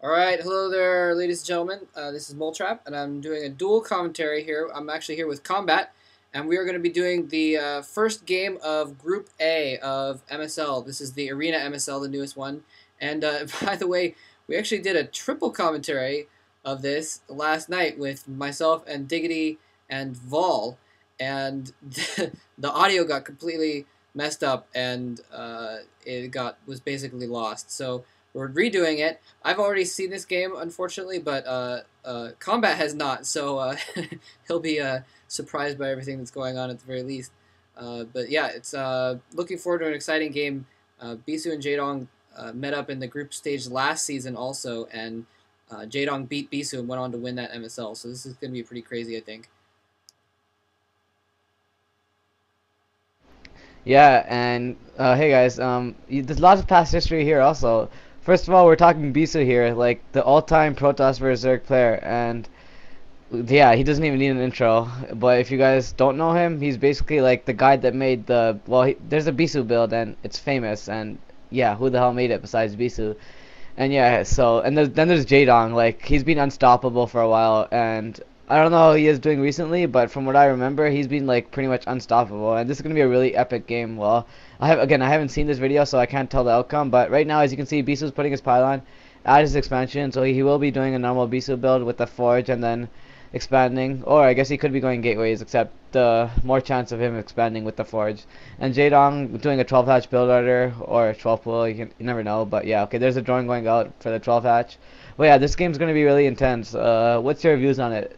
Alright, hello there, ladies and gentlemen. This is Moletrap, and I'm doing a dual commentary here. I'm actually here with Combat, and we are going to be doing the first game of Group A of MSL. This is the Arena MSL, the newest one. And by the way, we actually did a triple commentary of this last night with myself and Diggity and Vol, and the audio got completely messed up, and was basically lost. So we're redoing it. I've already seen this game, unfortunately, but Combat has not, so he'll be surprised by everything that's going on at the very least. But yeah, it's looking forward to an exciting game. Bisu and Jaedong met up in the group stage last season also, and Jaedong beat Bisu and went on to win that MSL, so this is going to be pretty crazy, I think. Yeah, and hey guys, there's lots of past history here also. First of all, we're talking Bisu here, like the all-time Protoss vs Zerg player, and yeah, he doesn't even need an intro. But if you guys don't know him, he's basically like the guy that made there's a Bisu build and it's famous, and yeah, who the hell made it besides Bisu? And yeah, so then there's Jaedong. Like he's been unstoppable for a while, and I don't know how he is doing recently, but from what I remember, he's been like pretty much unstoppable. And this is gonna be a really epic game. Well, I haven't seen this video, so I can't tell the outcome. But right now, as you can see, Bisu's putting his pylon at his expansion, so he will be doing a normal Bisu build with the forge and then expanding, or I guess he could be going gateways, except more chance of him expanding with the forge. And Jaedong doing a 12 hatch build order or 12 pool, you never know. But yeah, okay, there's a drone going out for the 12 hatch. But yeah, this game's gonna be really intense. What's your views on it,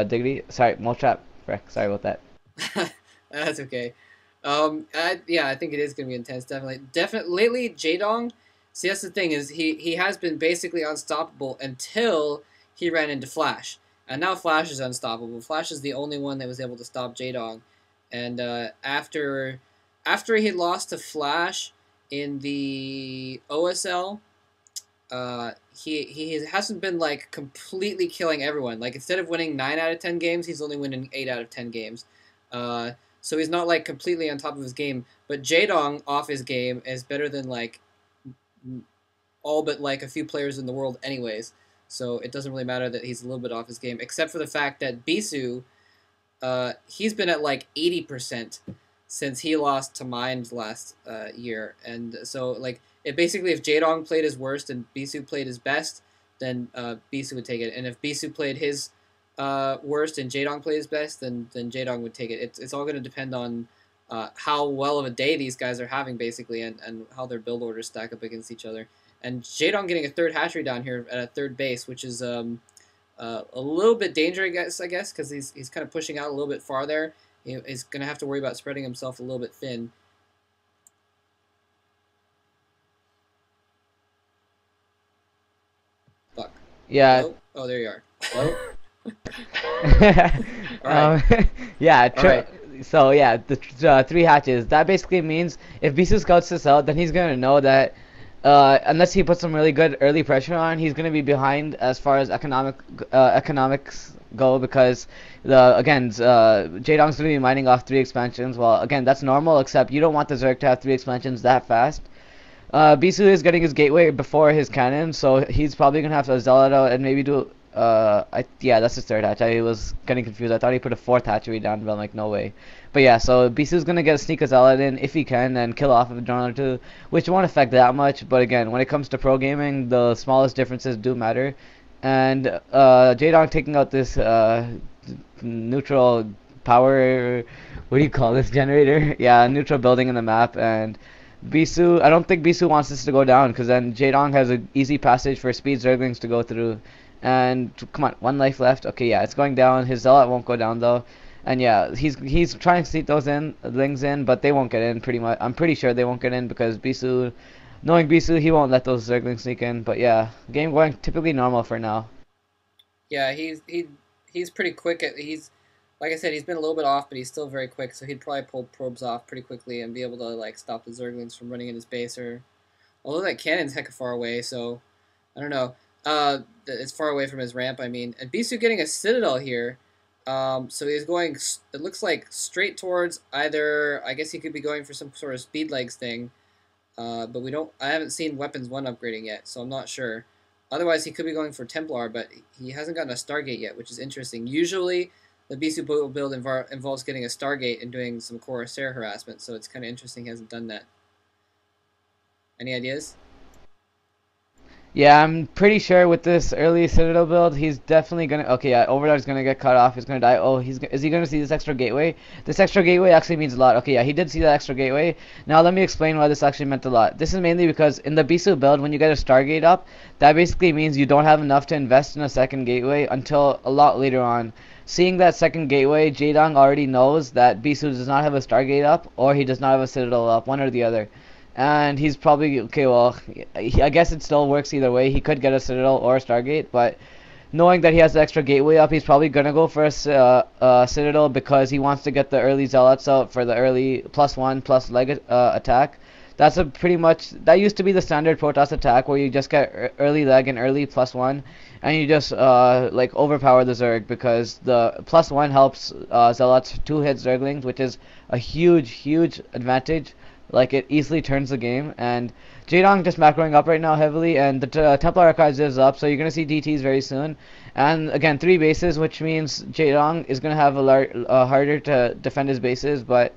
Diggity? Sorry, Motrap. Frick, sorry about that. That's okay. Yeah, I think it is going to be intense, definitely. Lately, Jaedong, see, that's the thing, is he has been basically unstoppable until he ran into Flash. And now Flash is unstoppable. Flash is the only one that was able to stop Jaedong. And after he lost to Flash in the OSL, he hasn't been like completely killing everyone. Like instead of winning 9 out of 10 games, he's only winning 8 out of 10 games. So he's not like completely on top of his game. But Jaedong off his game is better than like all but like a few players in the world, anyways. So it doesn't really matter that he's a little bit off his game, except for the fact that Bisu, he's been at like 80% since he lost to Mind last year, and so like it basically, if Jaedong played his worst and Bisu played his best, then Bisu would take it, and if Bisu played his worst and Jaedong played his best, then Jaedong would take it. It's all going to depend on how well of a day these guys are having, basically, and how their build orders stack up against each other. And Jaedong getting a third hatchery down here at a third base, which is a little bit dangerous, I guess, because he's kind of pushing out a little bit far there. He's going to have to worry about spreading himself a little bit thin. Fuck. Yeah. Hello? Oh, there you are. Hello? All right. Yeah, All right. so yeah, the three hatches. That basically means if Bisu scouts this out, then he's gonna know that unless he puts some really good early pressure on, he's gonna be behind as far as economics go, because Jaedong's gonna be mining off 3 expansions. Well, again, that's normal, except you don't want the Zerg to have 3 expansions that fast. Bisu is getting his gateway before his cannon, so he's probably gonna have to zealot out and maybe do. Yeah, that's his third hatch. I was getting confused. I thought he put a fourth hatchery down, but I'm like, no way. But yeah, so Bisu's gonna get a sneak a zealot in if he can and kill off a drone or two, which won't affect that much. But again, when it comes to pro gaming, the smallest differences do matter. And Jaedong taking out this neutral power. What do you call this generator? Yeah, neutral building in the map. And Bisu, I don't think Bisu wants this to go down, because then Jaedong has an easy passage for speed Zerglings to go through. And come on, 1 life left. Okay, yeah, it's going down. His zealot won't go down though. And yeah, he's trying to sneak those lings in, but they won't get in. Pretty much, I'm pretty sure they won't get in, because Bisu, knowing Bisu, he won't let those Zerglings sneak in. But yeah, game going typically normal for now. Yeah, he's pretty quick at like I said, he's been a little bit off, but he's still very quick. So he'd probably pull probes off pretty quickly and be able to like stop the Zerglings from running in his base. Or although that cannon's hecka far away, so I don't know. It's far away from his ramp, I mean. And Bisu getting a citadel here. So he's going, it looks like, straight towards either, I guess he could be going for some sort of speed legs thing. But I haven't seen weapons 1 upgrading yet, so I'm not sure. Otherwise, he could be going for Templar, but he hasn't gotten a Stargate yet, which is interesting. Usually, the Bisu build involves getting a Stargate and doing some Corsair harassment, so it's kind of interesting he hasn't done that. Any ideas? Yeah, I'm pretty sure with this early Citadel build, he's definitely gonna. Okay, yeah, Overlord's gonna get cut off. He's gonna die. Oh, is he gonna see this extra gateway? This extra gateway actually means a lot. Okay, yeah, he did see that extra gateway. Now let me explain why this actually meant a lot. This is mainly because in the Bisu build, when you get a Stargate up, that basically means you don't have enough to invest in a second gateway until a lot later on. Seeing that second gateway, Jaedong already knows that Bisu does not have a Stargate up, or he does not have a Citadel up, one or the other. And he's probably okay. Well, I guess it still works either way. He could get a Citadel or a Stargate, but knowing that he has the extra gateway up, he's probably gonna go for a Citadel because he wants to get the early Zealots out for the early +1 plus leg attack. That's a pretty much that used to be the standard Protoss attack where you just get early leg and early +1, and you just like overpower the Zerg because the +1 helps Zealots 2 hit Zerglings, which is a huge advantage. Like it easily turns the game, and Jaedong just macroing up right now heavily, and the Templar Archives is up, so you're gonna see DTs very soon. And again, 3 bases, which means Jaedong is gonna have harder to defend his bases, but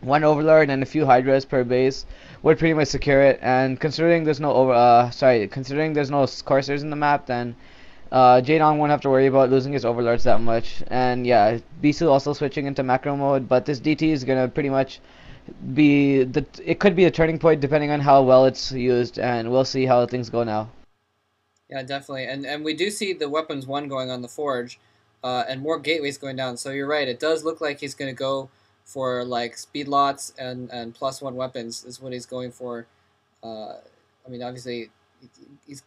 1 Overlord and a few Hydras per base would pretty much secure it. And considering there's no considering there's no Corsairs in the map, then Jaedong won't have to worry about losing his Overlords that much. And yeah, Bisu also switching into macro mode, but this DT is gonna pretty much it could be a turning point depending on how well it's used, and we'll see how things go now. Yeah, definitely. And we do see the weapons one going on the forge, and more gateways going down. So you're right. It does look like he's going to go for like speed lots and +1 weapons is what he's going for. I mean, obviously, he's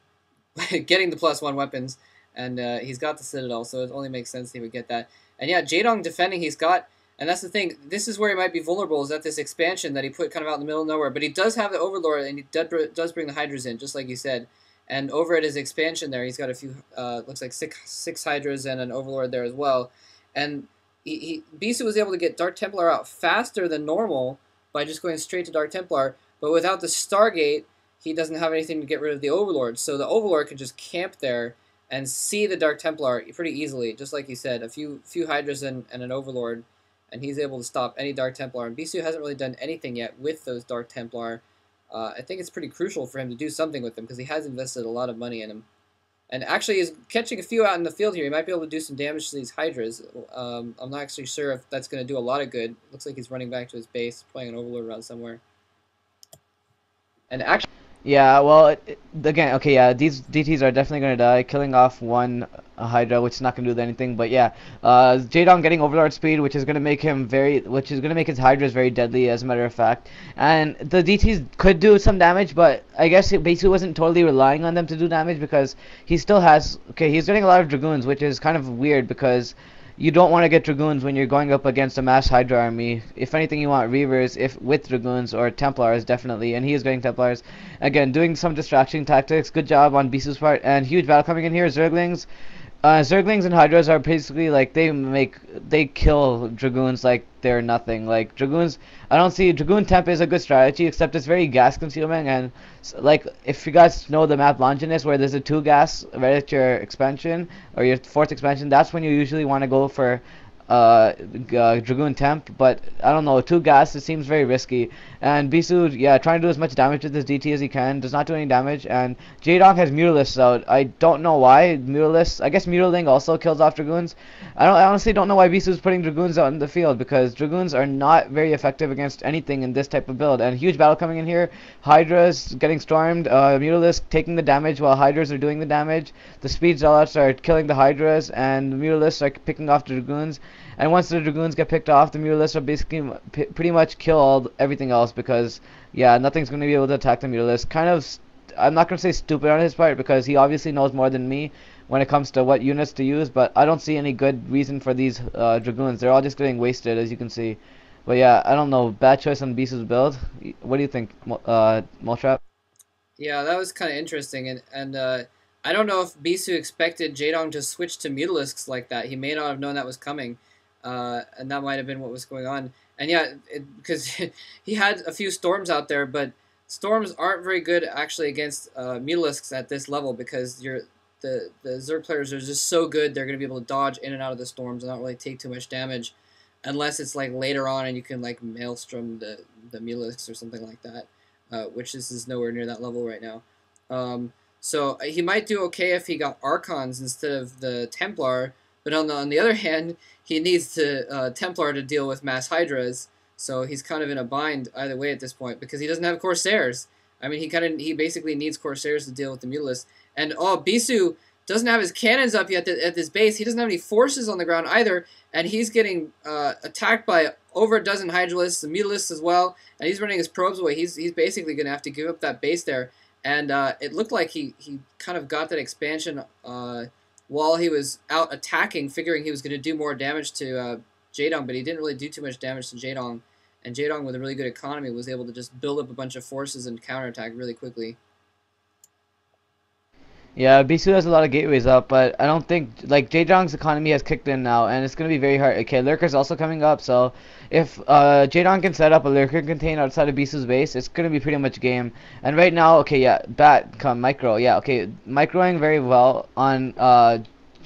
getting the +1 weapons, and he's got the Citadel, so it only makes sense he would get that. And yeah, Jaedong defending, he's got. And that's the thing. This is where he might be vulnerable, is at this expansion that he put kind of out in the middle of nowhere. But he does have the Overlord, and he does bring the Hydras in, just like you said. And over at his expansion there, he's got a few, looks like six Hydras and an Overlord there as well. And Bisu was able to get Dark Templar out faster than normal by just going straight to Dark Templar. But without the Stargate, he doesn't have anything to get rid of the Overlord. So the Overlord can just camp there and see the Dark Templar pretty easily, just like you said. A few Hydras and an Overlord, and he's able to stop any Dark Templar. And Bisu hasn't really done anything yet with those Dark Templar. I think it's pretty crucial for him to do something with them because he has invested a lot of money in them. And actually, he's catching a few out in the field here. He might be able to do some damage to these Hydras. I'm not actually sure if that's going to do a lot of good. Looks like he's running back to his base, playing an Overlord around somewhere. And actually, Yeah, well, again, okay, yeah, these DTs are definitely gonna die, killing off one Hydra, which is not gonna do anything. But yeah, Jaedong getting Overlord speed, which is gonna make his Hydras very deadly, as a matter of fact. And the DTs could do some damage, but I guess he basically wasn't totally relying on them to do damage because he still has. Okay, he's getting a lot of Dragoons, which is kind of weird because you don't want to get Dragoons when you're going up against a mass Hydra army. If anything, you want Reavers with Dragoons or Templars, definitely. And he is getting Templars. Again, doing some distraction tactics. Good job on Bisu's part. And huge battle coming in here. Zerglings. Zerglings and Hydras are basically like they kill Dragoons like they're nothing. Like Dragoons, I don't see Dragoon Temp is a good strategy, except it's very gas consuming. And like if you guys know the map Longinus, where there's a 2 gas right at your expansion or your 4th expansion, that's when you usually want to go for Dragoon Temp. But I don't know, 2 gas, it seems very risky. And Bisu, yeah, trying to do as much damage with this DT as he can, does not do any damage. And Jaedong has Mutalisks out. I don't know why. Mutalisks, I guess Mutaling also kills off Dragoons. I honestly don't know why Bisu's putting Dragoons out in the field, because Dragoons are not very effective against anything in this type of build. And huge battle coming in here. Hydras getting stormed, Mutalisks taking the damage while Hydras are doing the damage. The Speed Zealots are killing the Hydras, and the Mutalisks are picking off the Dragoons. And once the Dragoons get picked off, the Mutalisks are basically pretty much kill everything else, because, yeah, nothing's going to be able to attack the Mutalisks. Kind of, I'm not going to say stupid on his part, because he obviously knows more than me when it comes to what units to use, but I don't see any good reason for these Dragoons. They're all just getting wasted, as you can see. But yeah, I don't know. Bad choice on Bisu's build. What do you think, Moletrap? yeah, that was kind of interesting. And I don't know if Bisu expected Jaedong to switch to Mutalisks like that. He may not have known that was coming. And that might have been what was going on. And yeah, because he had a few storms out there, but Storms aren't very good actually against Mutalisks at this level because the Zerg players are just so good. They're going to be able to dodge in and out of the storms and not really take too much damage, unless it's like later on and you can like maelstrom the Mutalisks or something like that, which this is nowhere near that level right now. So he might do okay if he got Archons instead of the Templar, but on the other hand, he needs to Templar to deal with mass Hydras, so he's kind of in a bind either way at this point because he doesn't have Corsairs. I mean, he basically needs Corsairs to deal with the Mutalisks. And Bisu doesn't have his cannons up yet at this base. He doesn't have any forces on the ground either, and he's getting attacked by over a dozen Hydralisks, the Mutalisks as well, and he's running his probes away. He's basically going to have to give up that base there. And it looked like he kind of got that expansion while he was out attacking, figuring he was going to do more damage to Jaedong, but he didn't really do too much damage to Jaedong. And Jaedong, with a really good economy, was able to just build up a bunch of forces and counterattack really quickly. Yeah, Bisu has a lot of gateways up, but I don't think like Jaedong's economy has kicked in now, and it's gonna be very hard. Okay, Lurker's also coming up, so if Jaedong can set up a Lurker contain outside of Bisu's base, it's gonna be pretty much game. And right now, okay, yeah, Bat come micro, yeah, okay, microing very well on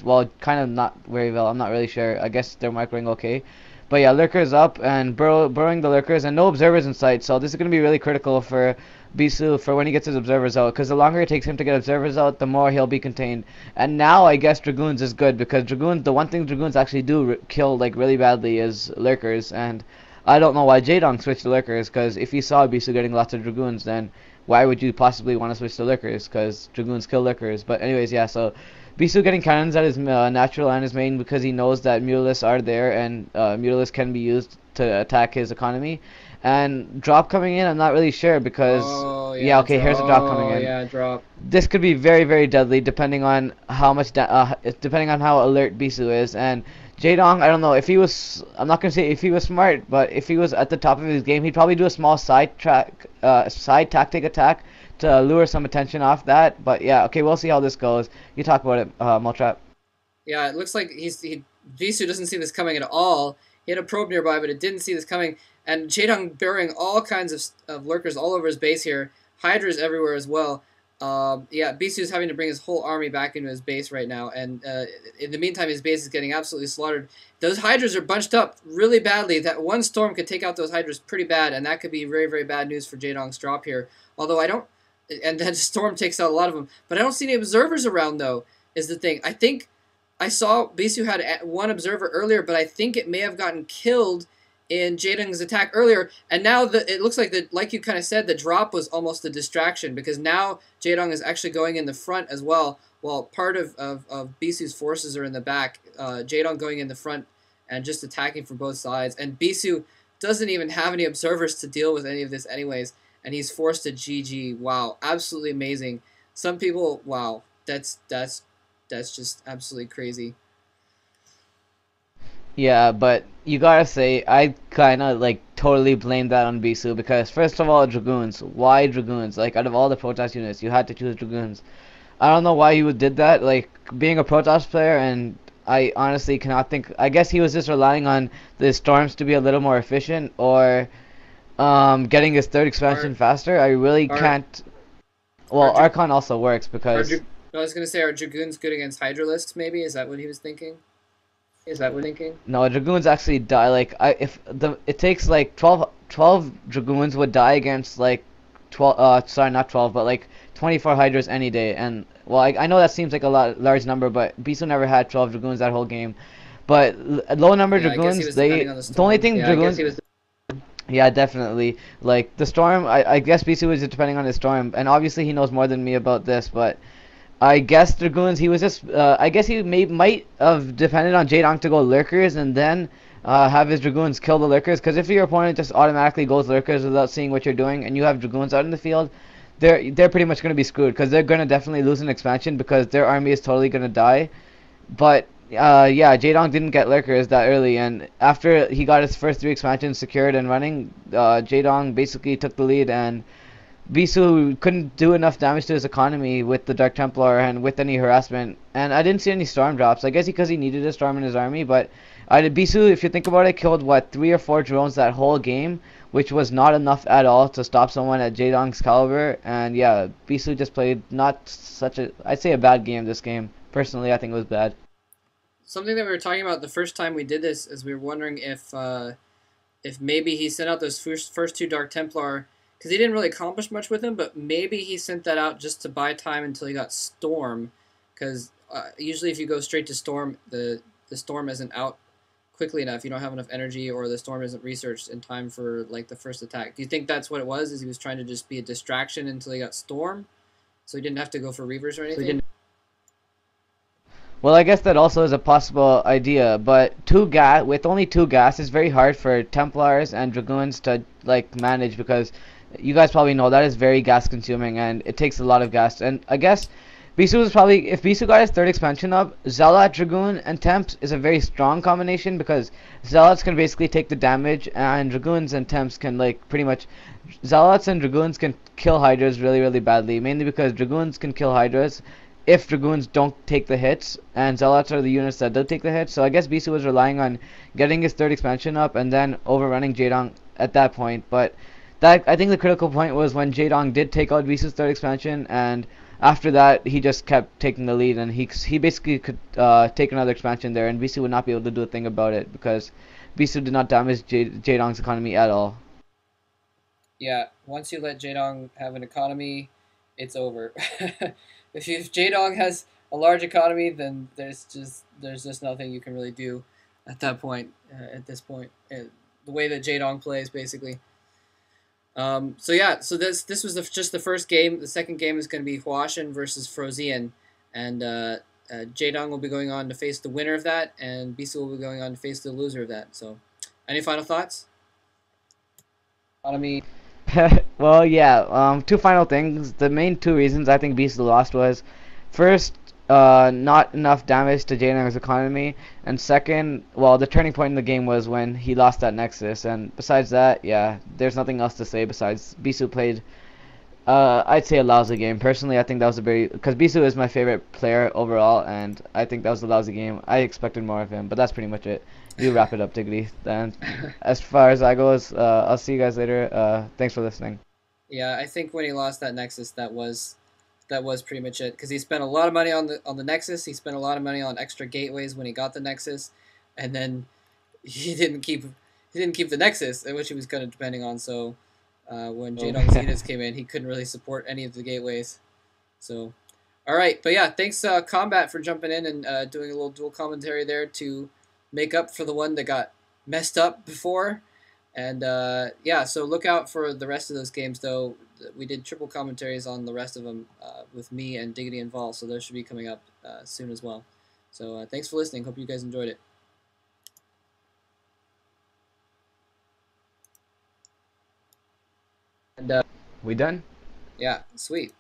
well, kind of not very well. I'm not really sure. I guess they're microing okay. But yeah, Lurker's up and burrowing the Lurkers and no observers in sight. So this is going to be really critical for Bisu for when he gets his observers out. Because the longer it takes him to get observers out, the more he'll be contained. And now I guess Dragoons is good because Dragoons, the one thing Dragoons actually do kill like really badly is Lurkers. And I don't know why Jaedong switched to Lurkers because if you saw Bisu getting lots of Dragoons, then why would you possibly want to switch to Lurkers? Because Dragoons kill Lurkers. But anyways, yeah, so Bisu getting cannons at his natural and his main because he knows that Mutalisks are there and Mutalisks can be used to attack his economy. And drop coming in, I'm not really sure because yeah, okay, here's a drop coming in. Yeah, drop. This could be very, very deadly depending on how much depending on how alert Bisu is. And Jaedong, I don't know if he was. I'm not gonna say if he was smart, but if he was at the top of his game, he'd probably do a small side tactic attack to lure some attention off that. But yeah, okay, we'll see how this goes. You talk about it, Moletrap. Yeah, it looks like Bisu doesn't see this coming at all. He had a probe nearby, but it didn't see this coming. And Jaedong burying all kinds of lurkers all over his base here. Hydras everywhere as well. Yeah, Bisu's having to bring his whole army back into his base right now. And in the meantime, his base is getting absolutely slaughtered. Those Hydras are bunched up really badly. That one storm could take out those Hydras pretty bad, and that could be very, very bad news for Jaedong's drop here. Although I don't... And that storm takes out a lot of them. But I don't see any observers around, though, is the thing. I think I saw Bisu had one observer earlier, but I think it may have gotten killed in Jaedong's attack earlier, and now it looks like like you kind of said, the drop was almost a distraction because now Jaedong is actually going in the front as well, while part of Bisu's forces are in the back. Jaedong going in the front and just attacking from both sides, and Bisu doesn't even have any observers to deal with any of this anyways, and he's forced to GG. Wow, absolutely amazing. Some people, wow, that's just absolutely crazy. Yeah, but you gotta say, I kinda like totally blame that on Bisu because first of all, Dragoons. Why Dragoons? Like out of all the Protoss units, you had to choose Dragoons. I don't know why you did that. Like being a Protoss player, and I honestly cannot think. I guess he was just relying on the storms to be a little more efficient, or getting his third expansion faster. I really can't. Well, Archon also works because. I was gonna say, are Dragoons good against Hydralisks? Maybe is that what he was thinking? Is that what thinking? No, Dragoons actually die. Like it takes like 12 Dragoons would die against like 12. Sorry, not 12, but like 24 Hydras any day. And well, I know that seems like a large number, but Bisu never had 12 Dragoons that whole game. But low number Dragoons, the only thing Dragoons. Yeah, definitely. Like the storm, I guess Bisu was depending on the storm, and obviously he knows more than me about this, but. I guess Dragoons, he was just, I guess he might have depended on Jaedong to go Lurkers and then have his Dragoons kill the Lurkers. Because if your opponent just automatically goes Lurkers without seeing what you're doing and you have Dragoons out in the field, they're pretty much going to be screwed. Because they're going to definitely lose an expansion because their army is totally going to die. But, yeah, Jaedong didn't get Lurkers that early. And after he got his first 3 expansions secured and running, Jaedong basically took the lead and... Bisu couldn't do enough damage to his economy with the Dark Templar and with any harassment, and I didn't see any storm drops. I guess because he needed a storm in his army, but Bisu, if you think about it, killed what 3 or 4 drones that whole game which was not enough at all to stop someone at Jaedong's caliber. And yeah, Bisu just played not such a, I'd say a bad game this game. Personally, I think it was bad. Something that we were talking about the first time we did this is we were wondering if maybe he sent out those first two Dark Templar because he didn't really accomplish much with them, but maybe he sent that out just to buy time until he got Storm, because usually if you go straight to Storm, the Storm isn't out quickly enough. You don't have enough energy, or the Storm isn't researched in time for like the first attack. Do you think that's what it was? Is he was trying to just be a distraction until he got Storm, so he didn't have to go for Reavers or anything? Well, I guess that also is a possible idea, but with only two gas, it's very hard for Templars and Dragoons to like manage because you guys probably know that is very gas consuming and it takes a lot of gas. And I guess Bisu is probably if Bisu got his third expansion up, Zealot, Dragoon, and Temps is a very strong combination because Zealots can basically take the damage and Dragoons and Temps can like pretty much Zealots and Dragoons can kill Hydras really really badly, mainly because Dragoons can kill Hydras if Dragoons don't take the hits, and Zealots are the units that do take the hits. So I guess Bisu was relying on getting his third expansion up and then overrunning Jaedong at that point. But that I think the critical point was when Jaedong did take out Bisu's third expansion, and after that he just kept taking the lead, and he basically could take another expansion there, and Bisu would not be able to do a thing about it because Bisu did not damage Jaedong's economy at all. Yeah, once you let Jaedong have an economy, it's over. If Jaedong has a large economy, then there's just nothing you can really do at that point. At this point, the way that Jaedong plays, basically. So yeah, so this was just the first game. The second game is going to be Huashan versus Frozian, and Jaedong will be going on to face the winner of that, and Bisu will be going on to face the loser of that. So, any final thoughts? Economy. Well, yeah. Two final things. The main two reasons I think Beast lost was, first, not enough damage to Jaden's economy, and second, well, the turning point in the game was when he lost that Nexus. And besides that, yeah, there's nothing else to say besides Bisu played. I'd say a lousy game. Personally, I think that was a very because Bisu is my favorite player overall, and I think that was a lousy game. I expected more of him, but that's pretty much it. You wrap it up, Diggity. Then, as far as I goes, I'll see you guys later. Thanks for listening. Yeah, I think when he lost that Nexus, that was pretty much it because he spent a lot of money on the Nexus. He spent a lot of money on extra gateways when he got the Nexus, and then he didn't keep the Nexus, which he was kind of depending on. So when Oh. Jaedong's units came in, he couldn't really support any of the gateways. So all right, but yeah, thanks Combat for jumping in and doing a little dual commentary there to make up for the one that got messed up before. And yeah, so look out for the rest of those games, though. We did triple commentaries on the rest of them with me and Diggity and Vol, so those should be coming up soon as well. So thanks for listening. Hope you guys enjoyed it. And We done? yeah, sweet.